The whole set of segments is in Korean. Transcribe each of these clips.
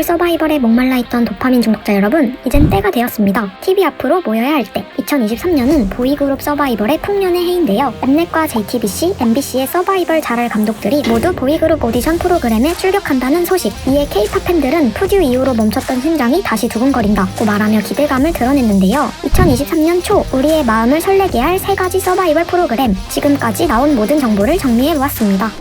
아이돌 서바이벌에 목말라 있던 도파민 중독자 여러분, 이젠 때가 되었습니다. TV 앞으로 모여야 할 때. 2023년은 보이그룹 서바이벌의 풍년의 해인데요. 엠넷과 JTBC, MBC의 서바이벌 잘할 감독들이 모두 보이그룹 오디션 프로그램에 출격한다는 소식. 이에 K-팝 팬들은 푸듀 이후로 멈췄던 심장이 다시 두근거린다고 말하며 기대감을 드러냈는데요. 2023년 초 우리의 마음을 설레게 할 3가지 서바이벌 프로그램, 지금까지 나온 모든 정보를 정리해보았습니다.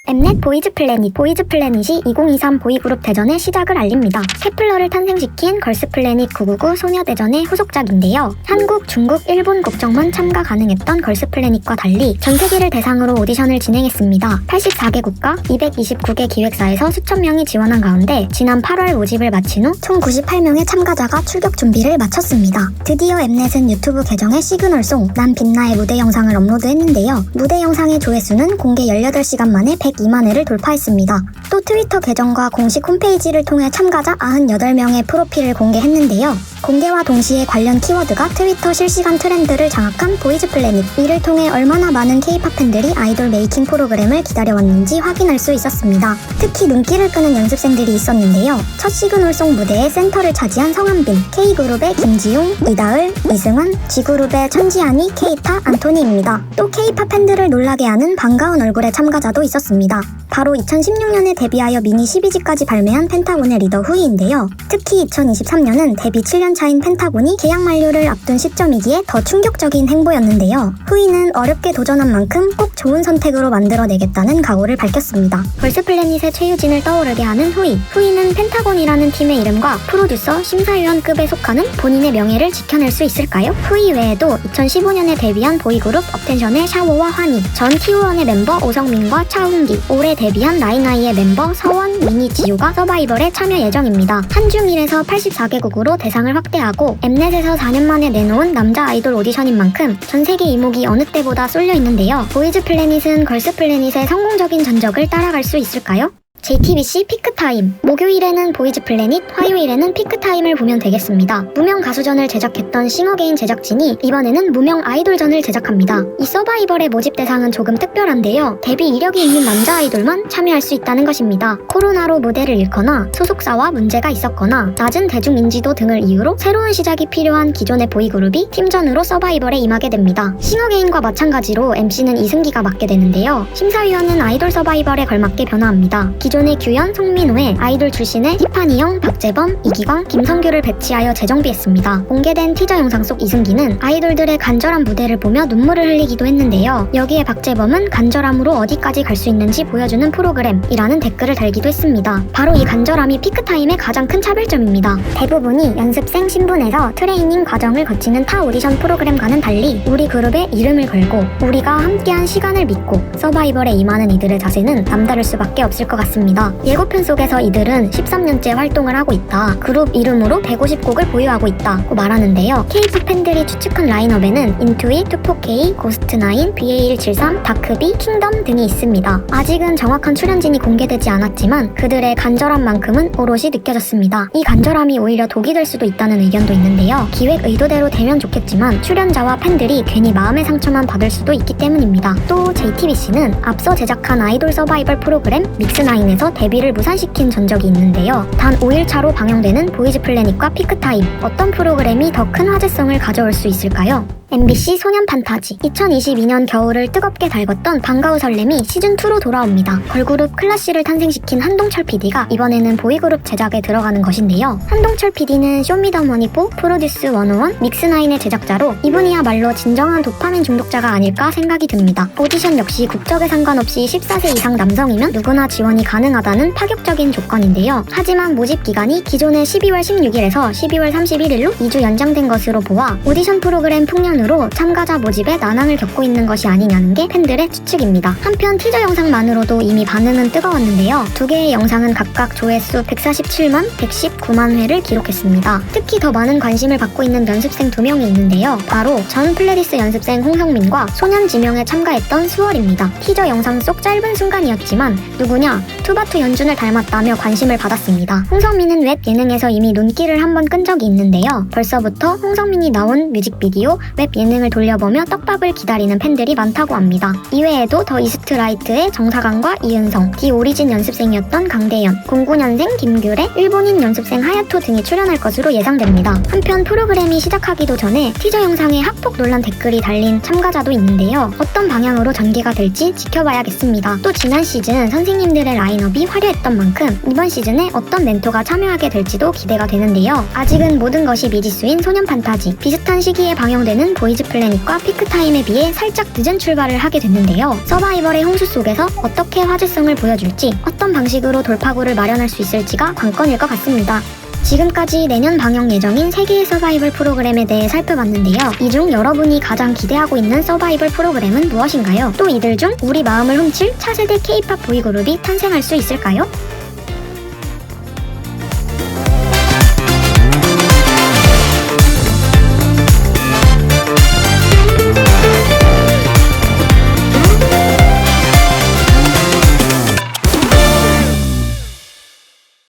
엠넷 보이즈플래닛. 보이즈플래닛이 2023 보이그룹 대전의 시작을 알립니다. 케플러를 탄생시킨 걸스플래닛 999 소녀대전의 후속작인데요. 한국, 중국, 일본 국적만 참가 가능했던 걸스플래닛과 달리 전세계를 대상으로 오디션을 진행했습니다. 84개국가 229개 기획사에서 수천 명이 지원한 가운데 지난 8월 모집을 마친 후 총 98명의 참가자가 출격 준비를 마쳤습니다. 드디어 엠넷은 유튜브 계정에 시그널송 난 빛나의 무대 영상을 업로드했는데요. 무대 영상의 조회수는 공개 18시간 만에 102만 회를 돌파했습니다. 또 트위터 계정과 공식 홈페이지를 통해 참가자 98명의 프로필을 공개했는데요. 공개와 동시에 관련 키워드가 트위터 실시간 트렌드를 장악한 보이즈플래닛. 이를 통해 얼마나 많은 K-팝 팬들이 아이돌 메이킹 프로그램을 기다려왔는지 확인할 수 있었습니다. 특히 눈길을 끄는 연습생들이 있었는데요. 첫 시그널송 무대의 센터를 차지한 성한빈, K그룹의 김지용, 이다을, 이승환, G그룹의 천지안이, K타, 안토니입니다. 또 K-팝 팬들을 놀라게 하는 반가운 얼굴의 참가자도 있었습니다. 바로 2016년에 데뷔하여 미니 12집까지 발매한 펜타곤의 리더 후이인데요. 특히 2023년은 데뷔 7년 차인 펜타곤이 계약 만료를 앞둔 시점이기에 더 충격적인 행보였는데요. 후이는 어렵게 도전한 만큼 꼭 좋은 선택으로 만들어내겠다는 각오를 밝혔습니다. 걸스플래닛의 최유진을 떠오르게 하는 후이. 후이는 펜타곤이라는 팀의 이름과 프로듀서, 심사위원급에 속하는 본인의 명예를 지켜낼 수 있을까요? 후이 외에도 2015년에 데뷔한 보이그룹 업텐션의 샤오와 환희, 전 T1의 멤버 오성민과 차은기, 올해 데뷔한 나이나이의 멤버 서원, 미니, 지효가 서바이벌에 참여 예정입니다. 한중일에서 84개국으로 대상을 확대하고 엠넷에서 4년 만에 내놓은 남자 아이돌 오디션인 만큼 전세계 이목이 어느 때보다 쏠려 있는데요. 보이즈플래닛은 걸스플래닛의 성공적인 전적을 따라갈 수 있을까요? JTBC 피크타임. 목요일에는 보이즈플래닛, 화요일에는 피크타임을 보면 되겠습니다. 무명 가수전을 제작했던 싱어게인 제작진이 이번에는 무명 아이돌전을 제작합니다. 이 서바이벌의 모집 대상은 조금 특별한데요. 데뷔 이력이 있는 남자 아이돌만 참여할 수 있다는 것입니다. 코로나로 무대를 잃거나 소속사와 문제가 있었거나 낮은 대중 인지도 등을 이유로 새로운 시작이 필요한 기존의 보이그룹이 팀전으로 서바이벌에 임하게 됩니다. 싱어게인과 마찬가지로 MC는 이승기가 맡게 되는데요. 심사위원은 아이돌 서바이벌에 걸맞게 변화합니다. 기존의 규현, 송민호의 아이돌 출신의 티파니영, 박재범, 이기광, 김성규를 배치하여 재정비했습니다. 공개된 티저 영상 속 이승기는 아이돌들의 간절한 무대를 보며 눈물을 흘리기도 했는데요. 여기에 박재범은 간절함으로 어디까지 갈 수 있는지 보여주는 프로그램이라는 댓글을 달기도 했습니다. 바로 이 간절함이 피크타임의 가장 큰 차별점입니다. 대부분이 연습생 신분에서 트레이닝 과정을 거치는 타 오디션 프로그램과는 달리 우리 그룹의 이름을 걸고 우리가 함께한 시간을 믿고 서바이벌에 임하는 이들의 자세는 남다를 수밖에 없을 것 같습니다. 예고편 속에서 이들은 13년째 활동을 하고 있다. 그룹 이름으로 150곡을 보유하고 있다고 말하는데요. K-팝 팬들이 추측한 라인업에는 인투잇, 2포K, 고스트9, BA173, 다크비, 킹덤 등이 있습니다. 아직은 정확한 출연진이 공개되지 않았지만 그들의 간절함만큼은 오롯이 느껴졌습니다. 이 간절함이 오히려 독이 될 수도 있다는 의견도 있는데요. 기획 의도대로 되면 좋겠지만 출연자와 팬들이 괜히 마음의 상처만 받을 수도 있기 때문입니다. 또 JTBC는 앞서 제작한 아이돌 서바이벌 프로그램 믹스9에서 데뷔를 무산시킨 전적이 있는데요. 단 5일차로 방영되는 보이즈플래닛과 피크타임, 어떤 프로그램이 더 큰 화제성을 가져올 수 있을까요? MBC 소년 판타지. 2022년 겨울을 뜨겁게 달궜던 방과후 설렘이 시즌2로 돌아옵니다. 걸그룹 클라시를 탄생시킨 한동철 PD가 이번에는 보이그룹 제작에 들어가는 것인데요. 한동철 PD는 쇼미더머니4, 프로듀스 101, 믹스9의 제작자로 이분이야말로 진정한 도파민 중독자가 아닐까 생각이 듭니다. 오디션 역시 국적에 상관없이 14세 이상 남성이면 누구나 지원이 가능하다는 파격적인 조건인데요. 하지만 모집 기간이 기존의 12월 16일에서 12월 31일로 2주 연장된 것으로 보아 오디션 프로그램 풍년으로 참가자 모집에 난항을 겪고 있는 것이 아니냐는 게 팬들의 추측입니다. 한편 티저 영상만으로도 이미 반응은 뜨거웠는데요. 두 개의 영상은 각각 조회수 147만, 119만 회를 기록했습니다. 특히 더 많은 관심을 받고 있는 연습생 2명이 있는데요. 바로 전 플레디스 연습생 홍성민과 소년 지명에 참가했던 수월입니다. 티저 영상 속 짧은 순간이었지만 누구냐? 투바투 연준을 닮았다며 관심을 받았습니다. 홍성민은 웹 예능에서 이미 눈길을 한번 끈 적이 있는데요. 벌써부터 홍성민이 나온 뮤직비디오 웹 예능을 돌려보며 떡밥을 기다리는 팬들이 많다고 합니다. 이외에도 더 이스트라이트의 정사강과 이은성, 디 오리진 연습생이었던 강대현, 09년생 김규래, 일본인 연습생 하야토 등이 출연할 것으로 예상됩니다. 한편 프로그램이 시작하기도 전에 티저 영상에 학폭 논란 댓글이 달린 참가자도 있는데요. 어떤 방향으로 전개가 될지 지켜봐야겠습니다. 또 지난 시즌 선생님들의 라인업이 화려했던 만큼 이번 시즌에 어떤 멘토가 참여하게 될지도 기대가 되는데요. 아직은 모든 것이 미지수인 소년 판타지, 비슷한 시기에 방영되는 보이즈 플래닛과 피크타임에 비해 살짝 늦은 출발을 하게 됐는데요. 서바이벌의 홍수 속에서 어떻게 화제성을 보여줄지, 어떤 방식으로 돌파구를 마련할 수 있을지가 관건일 것 같습니다. 지금까지 내년 방영 예정인 3개의 서바이벌 프로그램에 대해 살펴봤는데요. 이 중 여러분이 가장 기대하고 있는 서바이벌 프로그램은 무엇인가요? 또 이들 중 우리 마음을 훔칠 차세대 K-POP 보이그룹이 탄생할 수 있을까요?